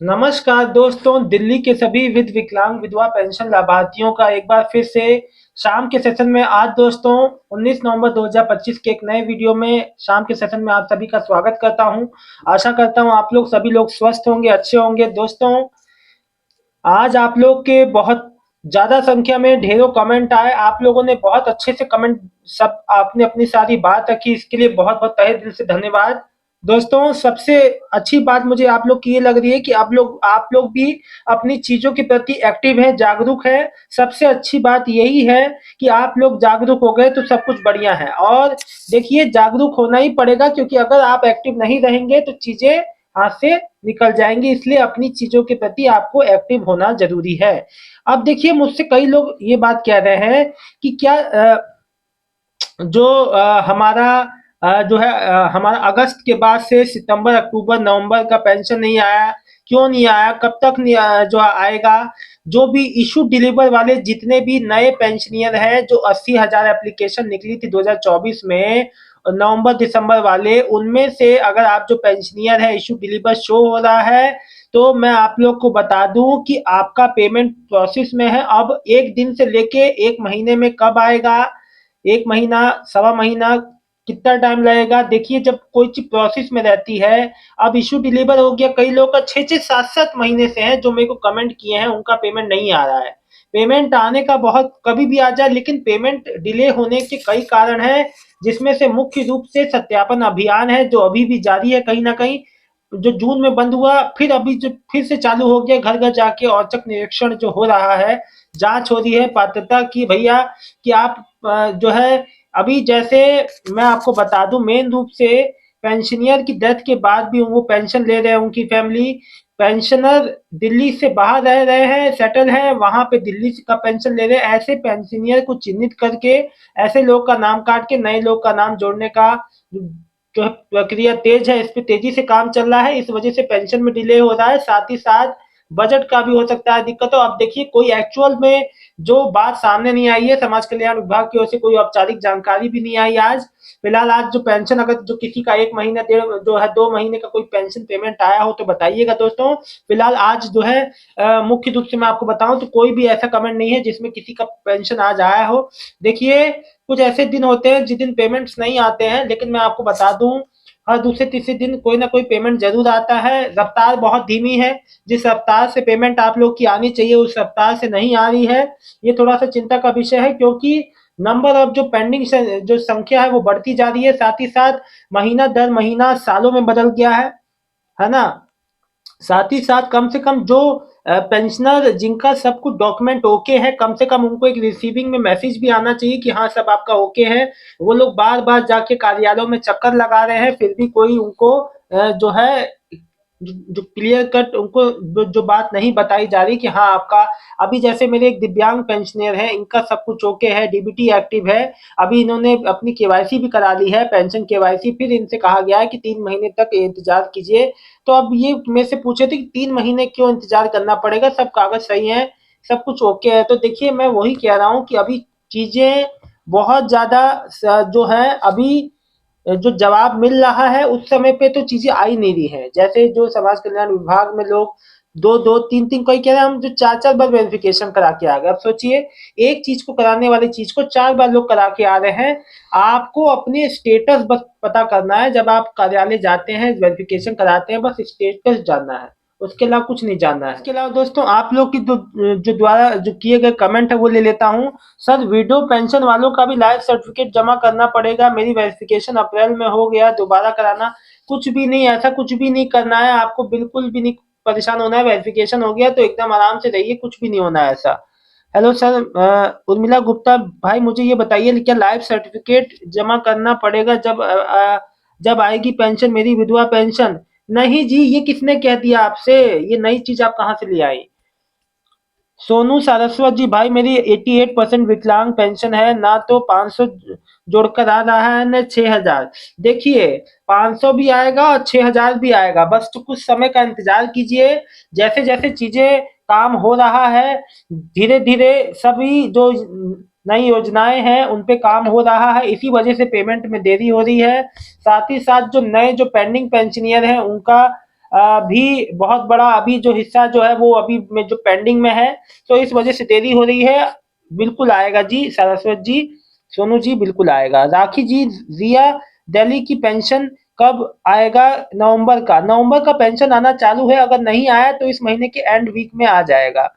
नमस्कार दोस्तों, दिल्ली के सभी विकलांग विधवा पेंशन लाभार्थियों का एक बार फिर से शाम के सेशन में आज दोस्तों 19 नवंबर 2025 के एक नए वीडियो में शाम के सेशन में आप सभी का स्वागत करता हूं। आशा करता हूं आप लोग सभी लोग स्वस्थ होंगे, अच्छे होंगे। दोस्तों, आज आप लोग के बहुत ज़्यादा संख्या में ढेरों कमेंट आए। आप लोगों ने बहुत अच्छे से कमेंट, सब आपने अपनी सारी बात रखी, इसके लिए बहुत-बहुत तहे दिल से धन्यवाद। दोस्तों, सबसे अच्छी बात मुझे आप लोग की ये लग रही है कि आप लोग भी अपनी चीज़ों के प्रति एक्टिव हैं, जागरूक हैं। सबसे अच्छी बात यही है कि आप लोग जागरूक हो गए तो सब कुछ बढ़िया है। और देखिए, जागरूक होना ही पड़ेगा, क्योंकि अगर आप एक्टिव नहीं रहेंगे तो चीज़ें हाथ से निकल जाएंगी। इसलिए अपनी चीजों के प्रति आपको एक्टिव होना जरूरी है। अब देखिए, मुझसे कई लोग ये बात कह रहे हैं कि क्या जो हमारा जो है हमारा अगस्त के बाद से सितंबर, अक्टूबर, नवंबर का पेंशन नहीं आया, क्यों नहीं आया, कब तक नहीं जो आएगा। जो भी इशू डिलीवर वाले जितने भी नए पेंशनियर हैं, जो 80,000 एप्लीकेशन निकली थी 2024 में, नवंबर दिसंबर वाले, उनमें से अगर आप जो पेंशनियर है इशू डिलीवर शो हो रहा है, तो मैं आप लोग को बता दूं कि आपका पेमेंट प्रोसेस में है। अब एक दिन से लेके एक महीने में कब आएगा, एक महीना, सवा महीना, कितना टाइम लगेगा। देखिए, जब कोई चीज प्रोसेस में रहती है, अब इशू डिलीवर हो गया, कई लोग का 6-6 7-7 महीने से है जो मेरे को कमेंट किए हैं, उनका पेमेंट नहीं आ रहा है। पेमेंट आने का बहुत कभी भी आ जाए, लेकिन पेमेंट डिले होने के कई कारण हैं, जिसमें से मुख्य रूप से सत्यापन अभियान है जो अभी भी जारी है। कहीं ना कहीं जो जून में बंद हुआ, फिर अभी जो फिर से चालू हो गया, घर घर जाके औचक निरीक्षण जो हो रहा है, जांच हो रही है पात्रता की, भैया कि आप जो है अभी जैसे मैं आपको बता दूं, मेन रूप से पेंशनियर की डेथ के बाद भी वो पेंशन ले रहे हैं, उनकी फैमिली पेंशनर दिल्ली से बाहर रह रहे हैं, सेटल हैं, वहां पे दिल्ली का पेंशन ले रहे हैं। ऐसे पेंशनियर को चिन्हित करके ऐसे लोग का नाम काट के नए लोग का नाम जोड़ने का जो प्रक्रिया तेज है, इस पे तेजी से काम चल रहा है। इस वजह से पेंशन में डिले हो रहा है, साथ ही साथ बजट का भी हो सकता है दिक्कत। तो अब देखिए, कोई एक्चुअल में जो बात सामने नहीं आई है, समाज कल्याण विभाग की ओर से कोई औपचारिक जानकारी भी नहीं आई आज। फिलहाल आज जो पेंशन, अगर जो किसी का एक महीना, डेढ़ जो है 2 महीने का कोई पेंशन पेमेंट आया हो तो बताइएगा दोस्तों। फिलहाल आज जो है मुख्य रूप से मैं आपको बताऊं तो कोई भी ऐसा कमेंट नहीं है जिसमें किसी का पेंशन आज आया हो। देखिए, कुछ ऐसे दिन होते हैं जिस दिन पेमेंट्स नहीं आते हैं, लेकिन मैं आपको बता दूं, हर दूसरे तीसरे दिन कोई ना कोई पेमेंट जरूर आता है। रफ्तार बहुत धीमी है, जिस रफ्तार से पेमेंट आप लोग की आनी चाहिए उस रफ्तार से नहीं आ रही है। ये थोड़ा सा चिंता का विषय है, क्योंकि नंबर ऑफ जो पेंडिंग जो संख्या है वो बढ़ती जा रही है, साथ ही साथ महीना दर महीना सालों में बदल गया है ना। साथ ही साथ कम से कम जो पेंशनर जिनका सब कुछ डॉक्यूमेंट ओके है, कम से कम उनको एक रिसीविंग में मैसेज भी आना चाहिए कि हाँ सब आपका ओके है। वो लोग बार बार जाके कार्यालयों में चक्कर लगा रहे हैं, फिर भी कोई उनको जो है जो क्लियर कट उनको जो बात नहीं बताई जा रही कि हाँ आपका, अभी जैसे मेरे एक दिव्यांग पेंशनर है, इनका सब कुछ ओके है, डीबीटी एक्टिव है। अभी इन्होंने अपनी केवाईसी भी करा ली है, पेंशन केवाईसी, फिर इनसे कहा गया है कि 3 महीने तक इंतजार कीजिए। तो अब ये मेरे से पूछे थे कि 3 महीने क्यों इंतजार करना पड़ेगा, सब कागज सही है, सब कुछ ओके है। तो देखिए, मैं वही कह रहा हूँ कि अभी चीजें बहुत ज्यादा जो है, अभी जो जवाब मिल रहा है उस समय पे तो चीजें आ ही नहीं रही है। जैसे जो समाज कल्याण विभाग में लोग दो दो तीन तीन, कोई कह रहे हैं हम जो चार चार बार वेरिफिकेशन करा के आ गए। अब सोचिए, एक चीज को कराने वाली चीज को 4 बार लोग करा के आ रहे हैं। आपको अपने स्टेटस बस पता करना है, जब आप कार्यालय जाते हैं वेरिफिकेशन कराते हैं, बस स्टेटस जानना है, उसके अलावा कुछ नहीं जानना है। इसके अलावा दोस्तों, आप लोग की जो द्वारा जो किए गए कमेंट है वो ले लेता हूँ। सर, विडो पेंशन वालों का भी लाइफ सर्टिफिकेट जमा करना पड़ेगा, मेरी वेरिफिकेशन अप्रैल में हो गया, दोबारा कराना। कुछ भी नहीं, ऐसा कुछ भी नहीं करना है आपको, बिल्कुल भी नहीं परेशान होना है। वेरिफिकेशन हो गया तो एकदम आराम से रहिए, कुछ भी नहीं होना है ऐसा। हेलो सर, उर्मिला गुप्ता भाई, मुझे ये बताइए क्या लाइफ सर्टिफिकेट जमा करना पड़ेगा जब आएगी पेंशन, मेरी विधवा पेंशन? नहीं जी, ये किसने कह दिया आपसे, ये नई चीज आप कहाँ से ले आई? सोनू सारस्वत जी भाई, मेरी 88% विकलांग पेंशन है ना, तो 500 जोड़कर आ रहा है ना 6,000। देखिए, 500 भी आएगा और 6,000 भी आएगा, बस तो कुछ समय का इंतजार कीजिए। जैसे जैसे चीजें काम हो रहा है, धीरे धीरे सभी जो नई योजनाएं हैं उन पे काम हो रहा है, इसी वजह से पेमेंट में देरी हो रही है। साथ ही साथ जो नए जो पेंडिंग पेंशनियर हैं उनका भी बहुत बड़ा अभी जो हिस्सा जो है वो अभी में जो पेंडिंग में है, तो इस वजह से देरी हो रही है। बिल्कुल आएगा जी सारस्वत जी, सोनू जी बिल्कुल आएगा। राखी जी, रिया, दिल्ली की पेंशन कब आएगा? नवंबर का पेंशन आना चालू है, अगर नहीं आया तो इस महीने के एंड वीक में आ जाएगा।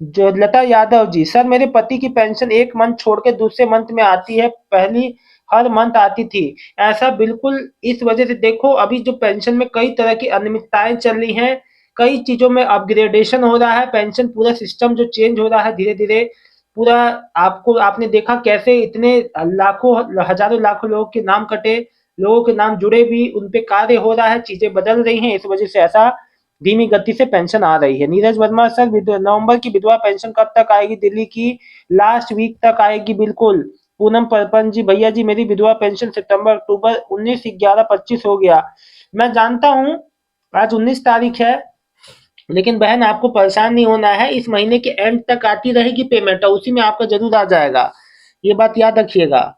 जो लता यादव जी, सर मेरे पति की पेंशन एक मंथ छोड़ के दूसरे मंथ में आती है, पहली हर मंथ आती थी। ऐसा बिल्कुल इस वजह से देखो अभी जो पेंशन में कई तरह की अनियमितताएं चल रही हैं, कई चीजों में अपग्रेडेशन हो रहा है, पेंशन पूरा सिस्टम जो चेंज हो रहा है धीरे धीरे पूरा। आपको आपने देखा कैसे इतने लाखों हजारों लाखों लोगों के नाम कटे, लोगों के नाम जुड़े भी, उन पे कार्य हो रहा है, चीजें बदल रही हैं, इस वजह से ऐसा धीमी गति से पेंशन आ रही है। नीरज वर्मा सर, नवंबर की विधवा पेंशन कब तक आएगी? दिल्ली की लास्ट वीक तक आएगी बिल्कुल। पूनम परपन जी, भैया जी मेरी विधवा पेंशन सितंबर अक्टूबर 19/11/25 हो गया। मैं जानता हूँ आज 19 तारीख है, लेकिन बहन आपको परेशान नहीं होना है, इस महीने के एंड तक आती रहेगी पेमेंट और उसी में आपका जरूर आ जाएगा, ये बात याद रखिएगा।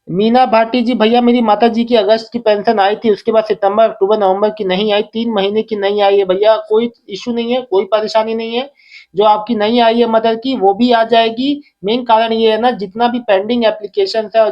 मीना भाटी जी, भैया मेरी माता जी की अगस्त की पेंशन आई थी, उसके बाद सितंबर अक्टूबर नवंबर की नहीं आई, 3 महीने की नहीं आई है भैया, कोई इशू नहीं है, कोई परेशानी नहीं है। जो आपकी नहीं आई है मदर की वो भी आ जाएगी। मेन कारण ये है ना, जितना भी पेंडिंग एप्लीकेशन है और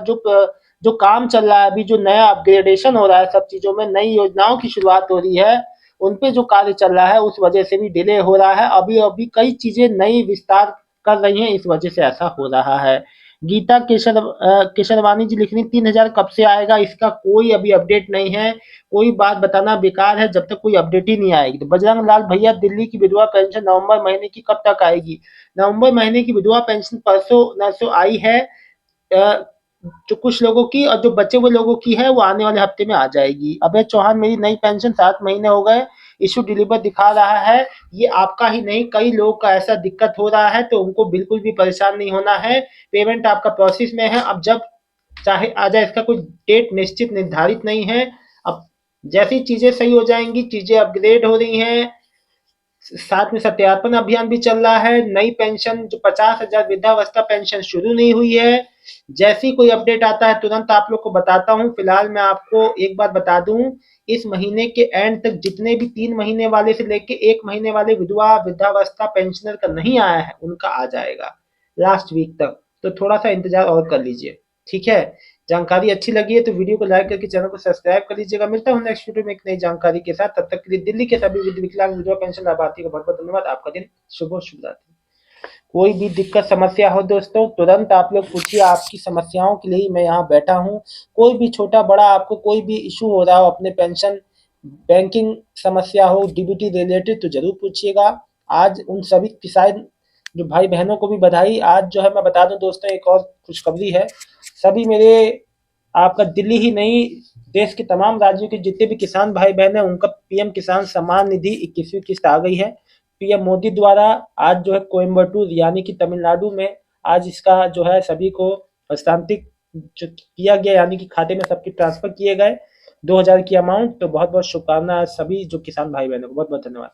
जो काम चल रहा है अभी, जो नया अपग्रेडेशन हो रहा है सब चीजों में, नई योजनाओं की शुरुआत हो रही है, उन पे जो कार्य चल रहा है उस वजह से भी डिले हो रहा है। अभी अभी कई चीजें नई विस्तार कर रही हैं, इस वजह से ऐसा हो रहा है। गीता केशरवानी जी लिख रही 3,000 कब से आएगा? इसका कोई अभी अपडेट नहीं है, कोई बात बताना बेकार है जब तक कोई अपडेट ही नहीं आएगी। तो बजरंग लाल भैया, दिल्ली की विधवा पेंशन नवंबर महीने की कब तक आएगी? नवंबर महीने की विधवा पेंशन परसों नरसों आई है, जो कुछ लोगों की, और जो बचे हुए लोगों की है वो आने वाले हफ्ते में आ जाएगी। अभय चौहान, मेरी नई पेंशन 7 महीने हो गए, इशू डिलीवर दिखा रहा है। ये आपका ही नहीं कई लोगों का ऐसा दिक्कत हो रहा है, तो उनको बिल्कुल भी परेशान नहीं होना है। पेमेंट आपका प्रोसेस में है, अब जब चाहे आ जाए, इसका कोई डेट निश्चित निर्धारित नहीं है। अब जैसी चीजें सही हो जाएंगी, चीजें अपग्रेड हो रही हैं, साथ में सत्यापन अभियान भी चल रहा है। नई पेंशन जो 50,000 वृद्धावस्था पेंशन शुरू नहीं हुई है, जैसी कोई अपडेट आता है तुरंत आप लोग को बताता हूँ। फिलहाल मैं आपको एक बात बता दूं, इस महीने के एंड तक जितने भी 3 महीने वाले से लेके 1 महीने वाले विधवा वृद्धावस्था पेंशनर का नहीं आया है उनका आ जाएगा लास्ट वीक तक, तो थोड़ा सा इंतजार और कर लीजिए, ठीक है। जानकारी अच्छी लगी है तो वीडियो को लाइक करके चैनल को सब्सक्राइब कर लीजिएगा। मिलता हूँ नेक्स्ट वीडियो में एक नई जानकारी के साथ, तब तक के लिए दिल्ली के सभी विकलांग विधवा पेंशन लाभार्थी को बहुत बहुत धन्यवाद। आपका दिन शुभ हो, शुभ रात्रि। कोई भी दिक्कत समस्या हो दोस्तों, तुरंत आप लोग पूछिए, आपकी समस्याओं के लिए मैं यहाँ बैठा हूँ। कोई भी छोटा बड़ा आपको कोई भी इशू हो रहा हो अपने पेंशन, बैंकिंग समस्या हो, डीबीटी रिलेटेड, तो जरूर पूछिएगा। आज उन सभी किसान जो भाई बहनों को भी बधाई। आज जो है मैं बता दूं दोस्तों, एक और खुशखबरी है। सभी मेरे, आपका दिल्ली ही नहीं, देश के तमाम राज्यों के जितने भी किसान भाई बहन हैं उनका पीएम किसान सम्मान निधि 21वीं किस्त आ गई है पीएम मोदी द्वारा। आज जो है कोयम्बटूर यानी कि तमिलनाडु में आज इसका जो है सभी को हस्तांतरित जो किया गया, यानी कि खाते में सबके ट्रांसफर किए गए 2,000 की अमाउंट। तो बहुत बहुत शुभकामनाएं सभी जो किसान भाई बहनों को, बहुत बहुत धन्यवाद।